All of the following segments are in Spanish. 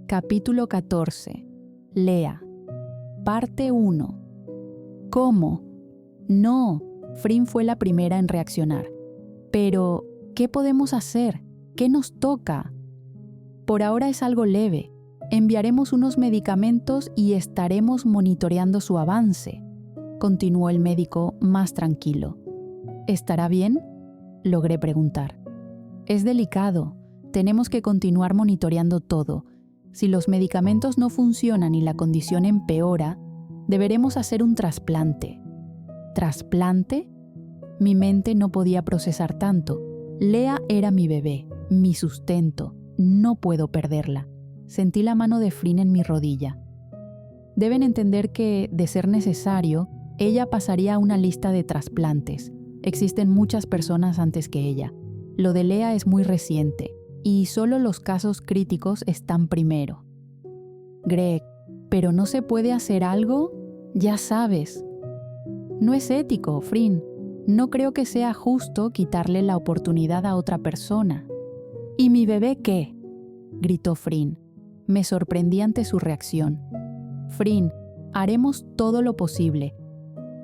Capítulo 14. Lea. Parte 1. ¿Cómo? No. Frin fue la primera en reaccionar. Pero, ¿qué podemos hacer? ¿Qué nos toca? Por ahora es algo leve. Enviaremos unos medicamentos y estaremos monitoreando su avance, continuó el médico más tranquilo. ¿Estará bien?, logré preguntar. Es delicado. Tenemos que continuar monitoreando todo. Si los medicamentos no funcionan y la condición empeora, deberemos hacer un trasplante. ¿Trasplante? Mi mente no podía procesar tanto. Lea era mi bebé, mi sustento. No puedo perderla. Sentí la mano de Frin en mi rodilla. Deben entender que, de ser necesario, ella pasaría a una lista de trasplantes. Existen muchas personas antes que ella. Lo de Lea es muy reciente, y solo los casos críticos están primero. Greg, ¿pero no se puede hacer algo? Ya sabes. No es ético, Frin. No creo que sea justo quitarle la oportunidad a otra persona. ¿Y mi bebé qué?, gritó Frin. Me sorprendí ante su reacción. Frin, haremos todo lo posible.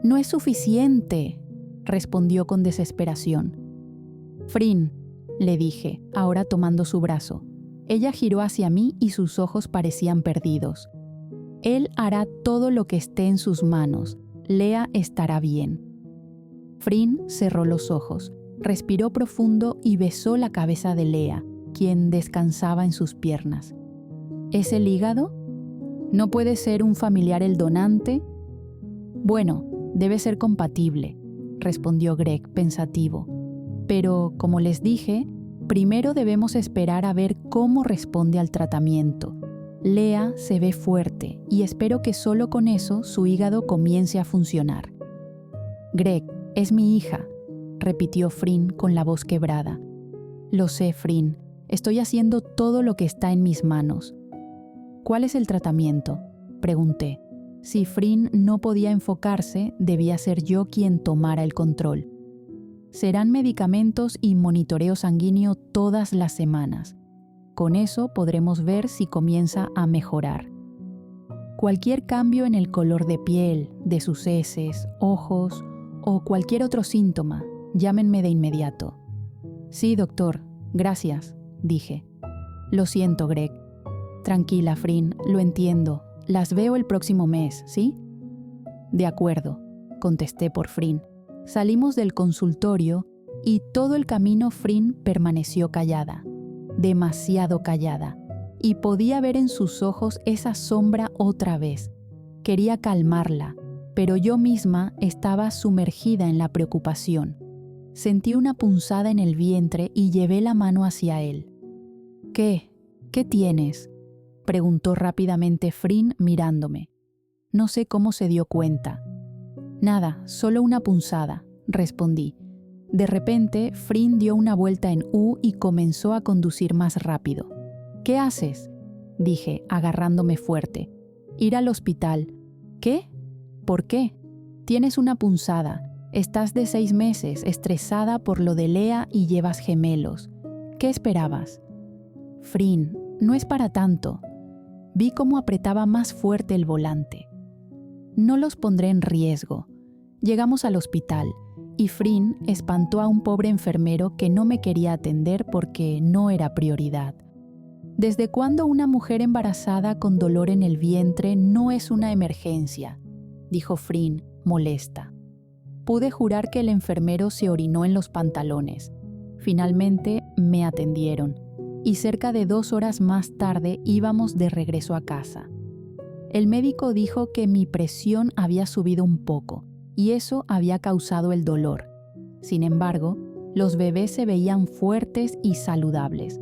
No es suficiente, respondió con desesperación. Frin, le dije, ahora tomando su brazo. Ella giró hacia mí y sus ojos parecían perdidos. Él hará todo lo que esté en sus manos. Lea estará bien. Frin cerró los ojos, respiró profundo y besó la cabeza de Lea, quien descansaba en sus piernas. ¿Es el hígado? ¿No puede ser un familiar el donante? Bueno, debe ser compatible, respondió Greg pensativo. Pero, como les dije, primero debemos esperar a ver cómo responde al tratamiento. Lea se ve fuerte y espero que solo con eso su hígado comience a funcionar. Greg, es mi hija, repitió Frin con la voz quebrada. Lo sé, Frin. Estoy haciendo todo lo que está en mis manos. ¿Cuál es el tratamiento?, pregunté. Si Frin no podía enfocarse, debía ser yo quien tomara el control. Serán medicamentos y monitoreo sanguíneo todas las semanas. Con eso podremos ver si comienza a mejorar. Cualquier cambio en el color de piel, de sus heces, ojos o cualquier otro síntoma, llámenme de inmediato. Sí, doctor, gracias, dije. Lo siento, Greg. Tranquila, Frin, lo entiendo. Las veo el próximo mes, ¿sí? De acuerdo, contesté por Frin. Salimos del consultorio y todo el camino Frin permaneció callada, demasiado callada, y podía ver en sus ojos esa sombra otra vez. Quería calmarla, pero yo misma estaba sumergida en la preocupación. Sentí una punzada en el vientre y llevé la mano hacia él. ¿Qué? ¿Qué tienes?, preguntó rápidamente Frin mirándome. No sé cómo se dio cuenta. Nada, solo una punzada, respondí. De repente, Frin dio una vuelta en U y comenzó a conducir más rápido. ¿Qué haces?, dije, agarrándome fuerte. Ir al hospital. ¿Qué? ¿Por qué? Tienes una punzada. Estás de 6 meses, estresada por lo de Lea y llevas gemelos. ¿Qué esperabas? Frin, no es para tanto. Vi cómo apretaba más fuerte el volante. No los pondré en riesgo. Llegamos al hospital y Frin espantó a un pobre enfermero que no me quería atender porque no era prioridad. ¿Desde cuándo una mujer embarazada con dolor en el vientre no es una emergencia?, dijo Frin, molesta. Pude jurar que el enfermero se orinó en los pantalones. Finalmente me atendieron y cerca de 2 horas más tarde íbamos de regreso a casa. El médico dijo que mi presión había subido un poco y eso había causado el dolor. Sin embargo, los bebés se veían fuertes y saludables.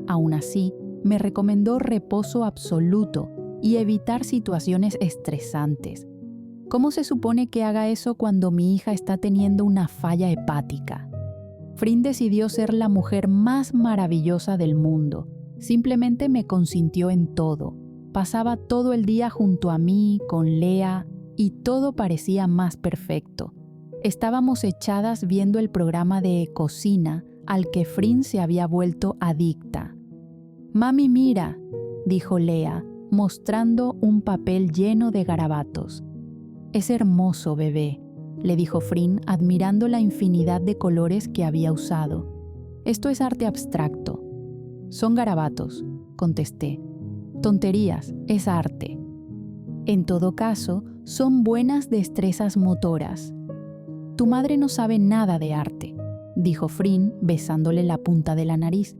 Aún así, me recomendó reposo absoluto y evitar situaciones estresantes. ¿Cómo se supone que haga eso cuando mi hija está teniendo una falla hepática? Frin decidió ser la mujer más maravillosa del mundo. Simplemente me consintió en todo. Pasaba todo el día junto a mí, con Lea, y todo parecía más perfecto. Estábamos echadas viendo el programa de cocina al que Frin se había vuelto adicta. «Mami, mira», dijo Lea, mostrando un papel lleno de garabatos. «Es hermoso, bebé», le dijo Frin, admirando la infinidad de colores que había usado. «Esto es arte abstracto». «Son garabatos», contesté. «Tonterías, es arte». «En todo caso, son buenas destrezas motoras». «Tu madre no sabe nada de arte», dijo Frin, besándole la punta de la nariz.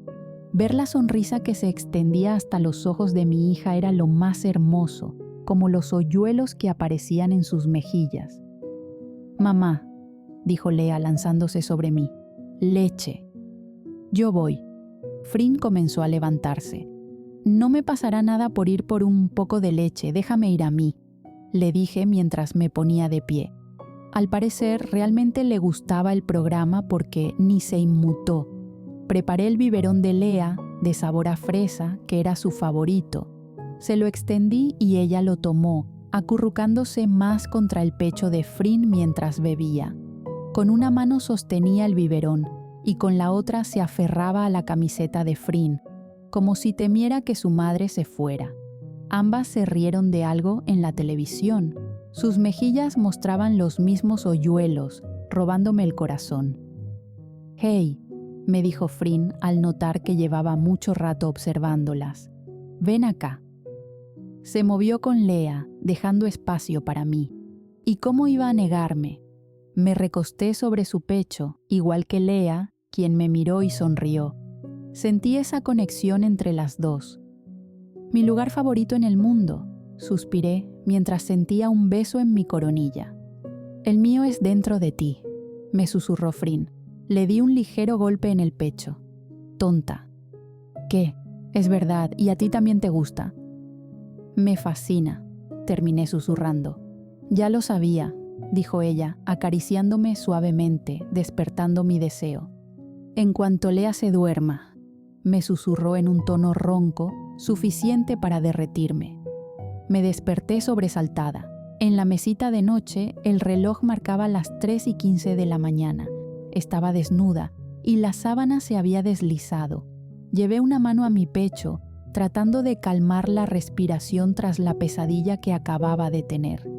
Ver la sonrisa que se extendía hasta los ojos de mi hija era lo más hermoso, como los hoyuelos que aparecían en sus mejillas. «Mamá», dijo Lea lanzándose sobre mí, «leche». «Yo voy». Frin comenzó a levantarse. «No me pasará nada por ir por un poco de leche, déjame ir a mí», le dije mientras me ponía de pie. Al parecer, realmente le gustaba el programa porque ni se inmutó. Preparé el biberón de Lea, de sabor a fresa, que era su favorito. Se lo extendí y ella lo tomó, acurrucándose más contra el pecho de Frin mientras bebía. Con una mano sostenía el biberón y con la otra se aferraba a la camiseta de Frin, como si temiera que su madre se fuera. Ambas se rieron de algo en la televisión. Sus mejillas mostraban los mismos hoyuelos, robándome el corazón. «Hey», me dijo Frin al notar que llevaba mucho rato observándolas. «Ven acá». Se movió con Lea, dejando espacio para mí. ¿Y cómo iba a negarme? Me recosté sobre su pecho, igual que Lea, quien me miró y sonrió. Sentí esa conexión entre las dos. «Mi lugar favorito en el mundo», suspiré mientras sentía un beso en mi coronilla. «El mío es dentro de ti», me susurró Frin. Le di un ligero golpe en el pecho. «Tonta». «¿Qué? Es verdad, y a ti también te gusta». «Me fascina», terminé susurrando. «Ya lo sabía», dijo ella, acariciándome suavemente, despertando mi deseo. «En cuanto Lea se duerma», me susurró en un tono ronco, suficiente para derretirme. Me desperté sobresaltada. En la mesita de noche, el reloj marcaba las 3:15 de la mañana. Estaba desnuda y la sábana se había deslizado. Llevé una mano a mi pecho, tratando de calmar la respiración tras la pesadilla que acababa de tener.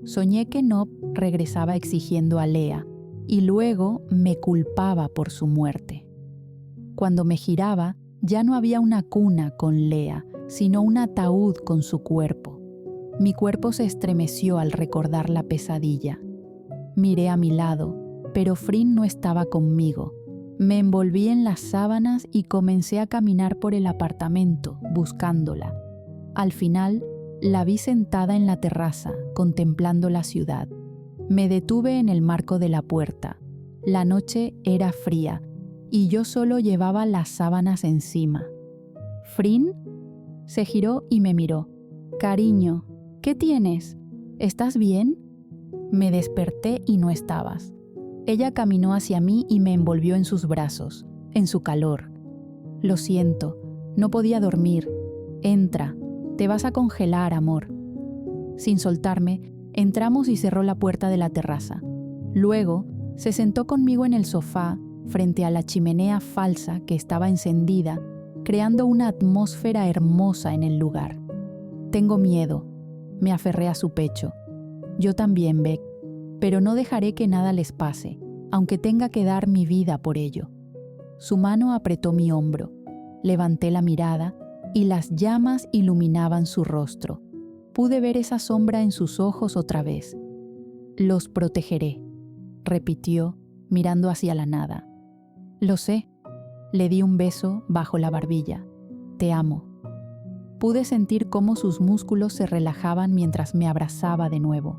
Soñé que Nob regresaba exigiendo a Lea y luego me culpaba por su muerte. Cuando me giraba, ya no había una cuna con Lea, sino un ataúd con su cuerpo. Mi cuerpo se estremeció al recordar la pesadilla. Miré a mi lado, pero Frin no estaba conmigo. Me envolví en las sábanas y comencé a caminar por el apartamento, buscándola. Al final, la vi sentada en la terraza, contemplando la ciudad. Me detuve en el marco de la puerta. La noche era fría y yo solo llevaba las sábanas encima. «¿Frin?» Se giró y me miró. «Cariño, ¿qué tienes? ¿Estás bien?» Me desperté y no estabas. Ella caminó hacia mí y me envolvió en sus brazos, en su calor. «Lo siento, no podía dormir. Entra, te vas a congelar, amor». Sin soltarme, entramos y cerró la puerta de la terraza. Luego, se sentó conmigo en el sofá, frente a la chimenea falsa que estaba encendida, creando una atmósfera hermosa en el lugar. «Tengo miedo», me aferré a su pecho. «Yo también, Beck, pero no dejaré que nada les pase, aunque tenga que dar mi vida por ello». Su mano apretó mi hombro. Levanté la mirada y las llamas iluminaban su rostro. Pude ver esa sombra en sus ojos otra vez. «Los protegeré», repitió, mirando hacia la nada. «Lo sé». Le di un beso bajo la barbilla. «Te amo». Pude sentir cómo sus músculos se relajaban mientras me abrazaba de nuevo.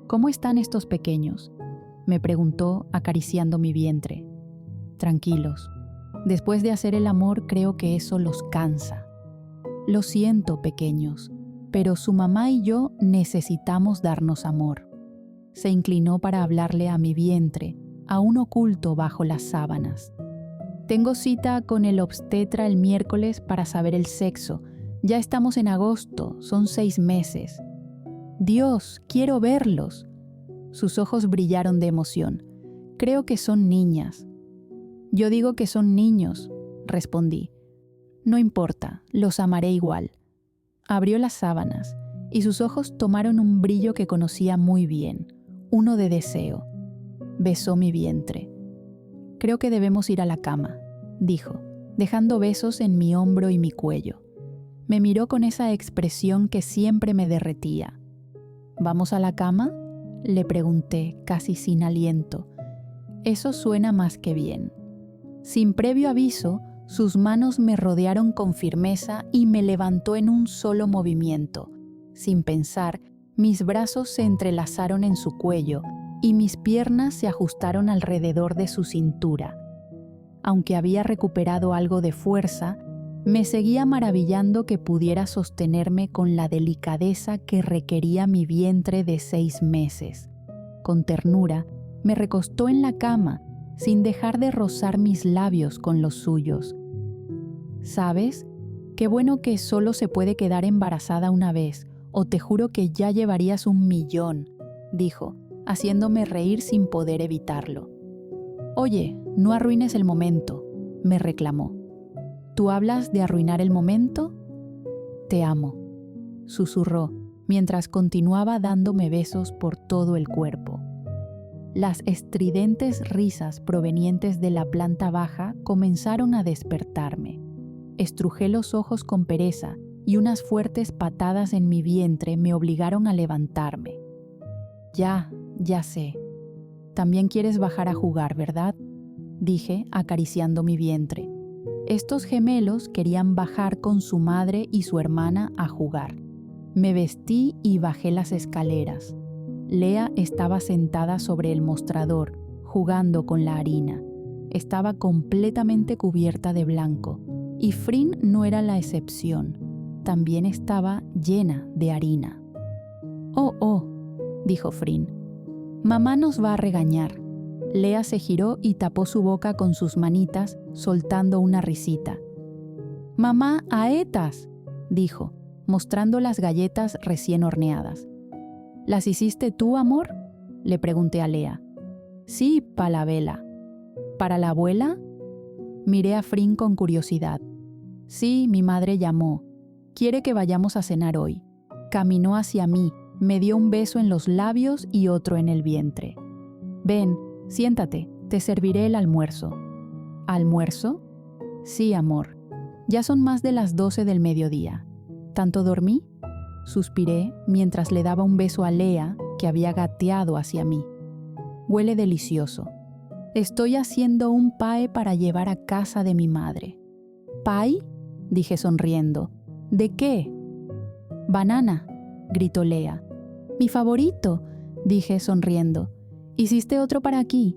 «¿Cómo están estos pequeños?», me preguntó acariciando mi vientre. «Tranquilos. Después de hacer el amor creo que eso los cansa». «Lo siento, pequeños, pero su mamá y yo necesitamos darnos amor». Se inclinó para hablarle a mi vientre, aún oculto bajo las sábanas. «Tengo cita con el obstetra el miércoles para saber el sexo. Ya estamos en agosto, son 6 meses. Dios, quiero verlos». Sus ojos brillaron de emoción. «Creo que son niñas». «Yo digo que son niños», respondí. No importa, los amaré igual. Abrió las sábanas y sus ojos tomaron un brillo que conocía muy bien, uno de deseo. Besó mi vientre. Creo que debemos ir a la cama, dijo, dejando besos en mi hombro y mi cuello. Me miró con esa expresión que siempre me derretía. ¿Vamos a la cama?, le pregunté, casi sin aliento. Eso suena más que bien. Sin previo aviso, sus manos me rodearon con firmeza y me levantó en un solo movimiento. Sin pensar, mis brazos se entrelazaron en su cuello y mis piernas se ajustaron alrededor de su cintura. Aunque había recuperado algo de fuerza, me seguía maravillando que pudiera sostenerme con la delicadeza que requería mi vientre de 6 meses. Con ternura, me recostó en la cama, sin dejar de rozar mis labios con los suyos. ¿Sabes? Qué bueno que solo se puede quedar embarazada una vez, o te juro que ya llevarías 1.000.000, dijo, haciéndome reír sin poder evitarlo. Oye, no arruines el momento, me reclamó. ¿Tú hablas de arruinar el momento? Te amo, susurró, mientras continuaba dándome besos por todo el cuerpo. Las estridentes risas provenientes de la planta baja comenzaron a despertarme. Estrujé los ojos con pereza y unas fuertes patadas en mi vientre me obligaron a levantarme. Ya sé. También quieres bajar a jugar, ¿verdad?, dije, acariciando mi vientre. Estos gemelos querían bajar con su madre y su hermana a jugar. Me vestí y bajé las escaleras. Lea estaba sentada sobre el mostrador, jugando con la harina. Estaba completamente cubierta de blanco, y Frin no era la excepción. También estaba llena de harina. Oh, dijo Frin. Mamá nos va a regañar. Lea se giró y tapó su boca con sus manitas, soltando una risita. «Mamá, aetas», dijo, mostrando las galletas recién horneadas. «¿Las hiciste tú, amor?», le pregunté a Lea. «Sí, pa la vela». «¿Para la abuela?». Miré a Frin con curiosidad. «Sí, mi madre llamó. Quiere que vayamos a cenar hoy». Caminó hacia mí, me dio un beso en los labios y otro en el vientre. «Ven, siéntate, te serviré el almuerzo». ¿Almuerzo? Sí, amor. Ya son más de las 12 del mediodía. ¿Tanto dormí?, suspiré mientras le daba un beso a Lea, que había gateado hacia mí. Huele delicioso. Estoy haciendo un pie para llevar a casa de mi madre. ¿Pie?, dije sonriendo. ¿De qué? «Banana», gritó Lea. «Mi favorito», dije sonriendo. ¿Hiciste otro para aquí?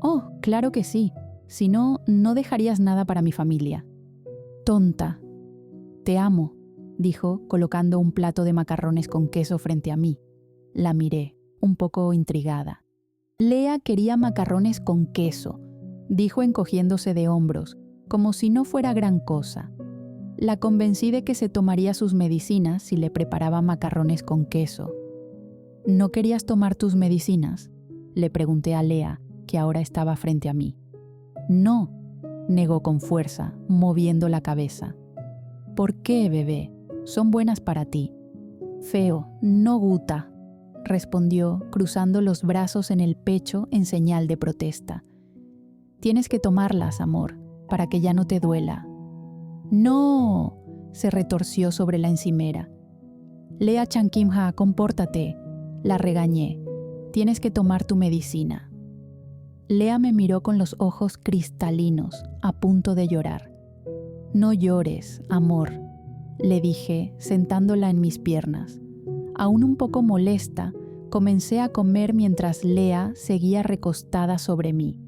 «Oh, claro que sí. Si no, no dejarías nada para mi familia». «Tonta». «Te amo», dijo, colocando un plato de macarrones con queso frente a mí. La miré, un poco intrigada. «Lea quería macarrones con queso», dijo encogiéndose de hombros, como si no fuera gran cosa. La convencí de que se tomaría sus medicinas si le preparaba macarrones con queso. «¿No querías tomar tus medicinas?», le pregunté a Lea, que ahora estaba frente a mí. «No», negó con fuerza, moviendo la cabeza. «¿Por qué, bebé? Son buenas para ti». «Feo, no gusta», respondió, cruzando los brazos en el pecho en señal de protesta. «Tienes que tomarlas, amor, para que ya no te duela». «¡No!», se retorció sobre la encimera. «Lea Chankimha, compórtate», la regañé. «Tienes que tomar tu medicina». Lea me miró con los ojos cristalinos, a punto de llorar. «No llores, amor», le dije, sentándola en mis piernas. Aún un poco molesta, comencé a comer mientras Lea seguía recostada sobre mí.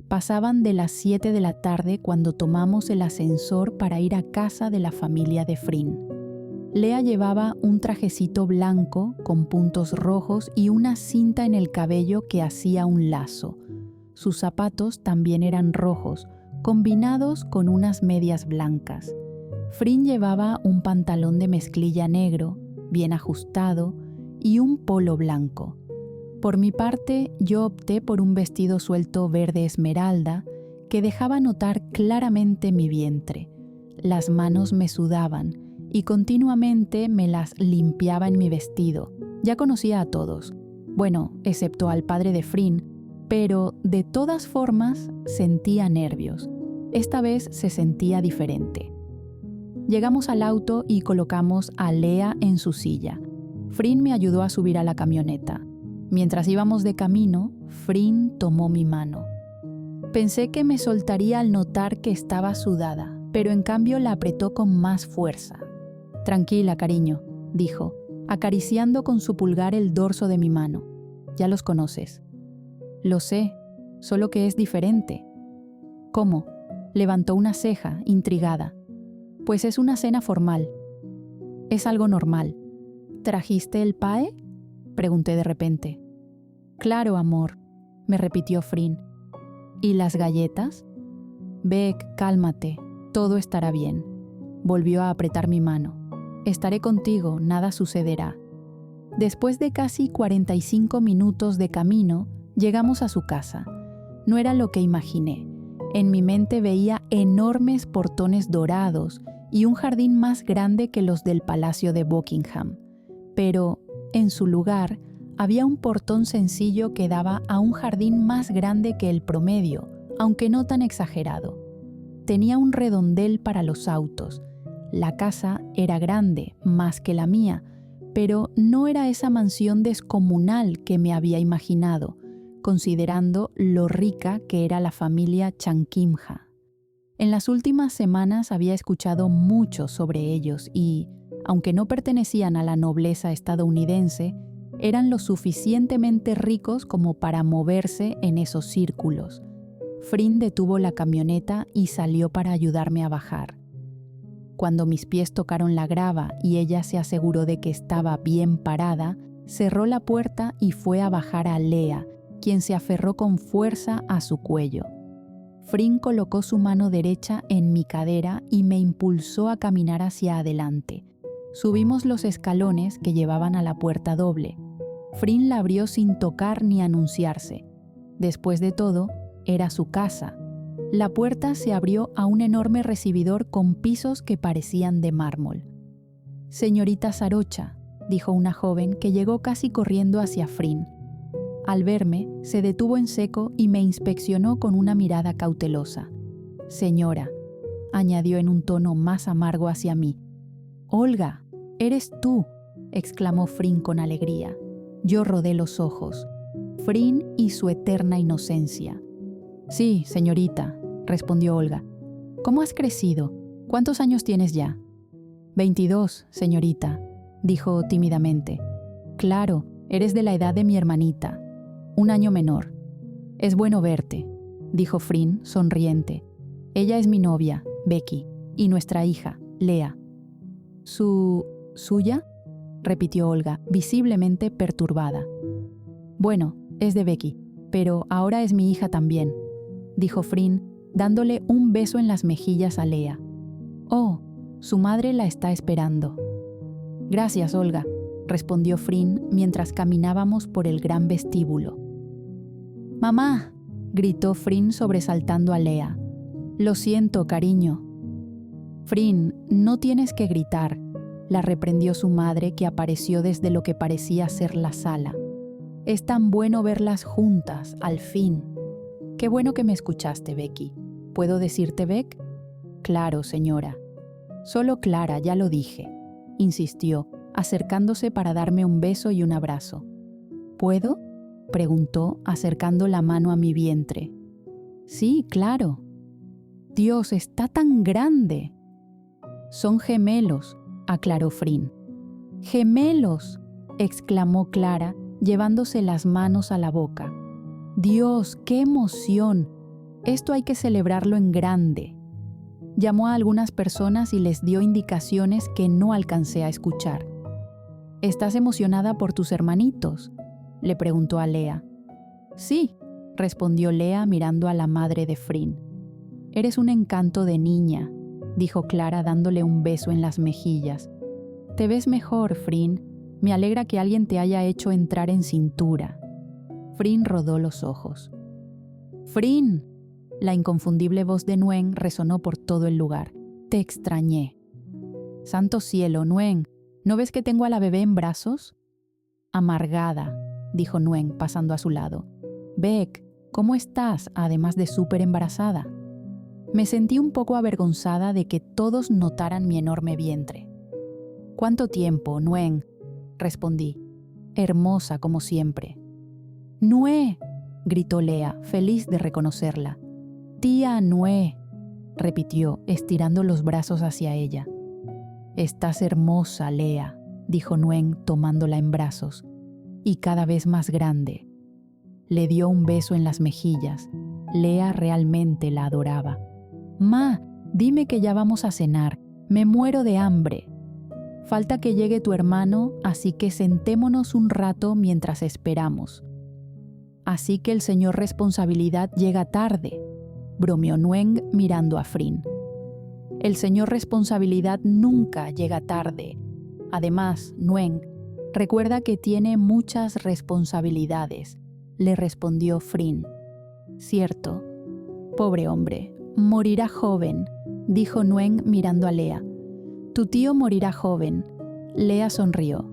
Pasaban de las 7 de la tarde cuando tomamos el ascensor para ir a casa de la familia de Frin. Lea llevaba un trajecito blanco con puntos rojos y una cinta en el cabello que hacía un lazo. Sus zapatos también eran rojos, combinados con unas medias blancas. Frin llevaba un pantalón de mezclilla negro, bien ajustado, y un polo blanco. Por mi parte, yo opté por un vestido suelto verde esmeralda que dejaba notar claramente mi vientre. las manos me sudaban y continuamente me las limpiaba en mi vestido. Ya conocía a todos, bueno, excepto al padre de Frin, pero de todas formas sentía nervios. Esta vez se sentía diferente. Llegamos al auto y colocamos a Lea en su silla. Frin me ayudó a subir a la camioneta. Mientras íbamos de camino, Frin tomó mi mano. Pensé que me soltaría al notar que estaba sudada, pero en cambio la apretó con más fuerza. «Tranquila, cariño», dijo, acariciando con su pulgar el dorso de mi mano. «Ya los conoces». «Lo sé, solo que es diferente». «¿Cómo?», levantó una ceja, intrigada. «Pues es una cena formal. Es algo normal». «¿Trajiste el pae?», pregunté de repente. «Claro, amor», me repitió Frin. «¿Y las galletas?». «Beck, cálmate, todo estará bien». Volvió a apretar mi mano. «Estaré contigo, nada sucederá». Después de casi 45 minutos de camino, llegamos a su casa. No era lo que imaginé. En mi mente veía enormes portones dorados y un jardín más grande que los del Palacio de Buckingham. Pero, en su lugar, había un portón sencillo que daba a un jardín más grande que el promedio, aunque no tan exagerado. Tenía un redondel para los autos. La casa era grande, más que la mía, pero no era esa mansión descomunal que me había imaginado, considerando lo rica que era la familia Chankimha. En las últimas semanas había escuchado mucho sobre ellos y, aunque no pertenecían a la nobleza estadounidense, eran lo suficientemente ricos como para moverse en esos círculos. Frin detuvo la camioneta y salió para ayudarme a bajar. Cuando mis pies tocaron la grava y ella se aseguró de que estaba bien parada, cerró la puerta y fue a bajar a Lea, quien se aferró con fuerza a su cuello. Frin colocó su mano derecha en mi cadera y me impulsó a caminar hacia adelante. Subimos los escalones que llevaban a la puerta doble. Frin la abrió sin tocar ni anunciarse. Después de todo, era su casa. La puerta se abrió a un enorme recibidor con pisos que parecían de mármol. «Señorita Sarocha», dijo una joven que llegó casi corriendo hacia Frin. Al verme, se detuvo en seco y me inspeccionó con una mirada cautelosa. «Señora», añadió en un tono más amargo hacia mí. «Olga, eres tú», exclamó Frin con alegría. Yo rodé los ojos. Frin y su eterna inocencia. «Sí, señorita», respondió Olga. «¿Cómo has crecido? ¿Cuántos años tienes ya?» 22, señorita», dijo tímidamente. «Claro, eres de la edad de mi hermanita, un año menor». «Es bueno verte», dijo Frin, sonriente. «Ella es mi novia, Becky, y nuestra hija, Lea». ¿Suya?», repitió Olga, visiblemente perturbada. «Bueno, es de Becky, pero ahora es mi hija también», dijo Frin, dándole un beso en las mejillas a Lea. «Oh, su madre la está esperando». «Gracias, Olga», respondió Frin mientras caminábamos por el gran vestíbulo. «Mamá», gritó Frin sobresaltando a Lea. «Lo siento, cariño». «Frin, no tienes que gritar», la reprendió su madre, que apareció desde lo que parecía ser la sala. «Es tan bueno verlas juntas, al fin». «Qué bueno que me escuchaste, Becky. ¿Puedo decirte Beck?» «Claro, señora». «Solo Clara, ya lo dije», insistió, acercándose para darme un beso y un abrazo. «¿Puedo?», preguntó, acercando la mano a mi vientre. «Sí, claro». «Dios, está tan grande». «Son gemelos», aclaró Frin. «¡Gemelos!», exclamó Clara, llevándose las manos a la boca. «Dios, qué emoción. Esto hay que celebrarlo en grande». Llamó a algunas personas y les dio indicaciones que no alcancé a escuchar. «¿Estás emocionada por tus hermanitos?», le preguntó a Lea. «Sí», respondió Lea mirando a la madre de Frin. «Eres un encanto de niña», dijo Clara dándole un beso en las mejillas. «Te ves mejor, Frin. Me alegra que alguien te haya hecho entrar en cintura». Frin rodó los ojos. «Frin», la inconfundible voz de Nguyen resonó por todo el lugar. Te extrañé. Santo cielo, Nuen, ¿no ves que tengo a la bebé en brazos? Amargada, dijo Nuen pasando a su lado. Beck, ¿cómo estás, además de súper embarazada? Me sentí un poco avergonzada de que todos notaran mi enorme vientre. ¿Cuánto tiempo, Nuen? Respondí, hermosa como siempre. ¡Nue! Gritó Lea, feliz de reconocerla. Tía Nue, repitió, estirando los brazos hacia ella. Estás hermosa, Lea, dijo Nuen tomándola en brazos, y cada vez más grande. Le dio un beso en las mejillas. Lea realmente la adoraba. Ma, dime que ya vamos a cenar. Me muero de hambre. Falta que llegue tu hermano, así que sentémonos un rato mientras esperamos. Así que el señor Responsabilidad llega tarde, bromeó Nuen mirando a Frin. El señor Responsabilidad nunca llega tarde. Además, Nuen, recuerda que tiene muchas responsabilidades, le respondió Frin. Cierto. Pobre hombre, morirá joven, dijo Nuen mirando a Lea. Tu tío morirá joven. Lea sonrió.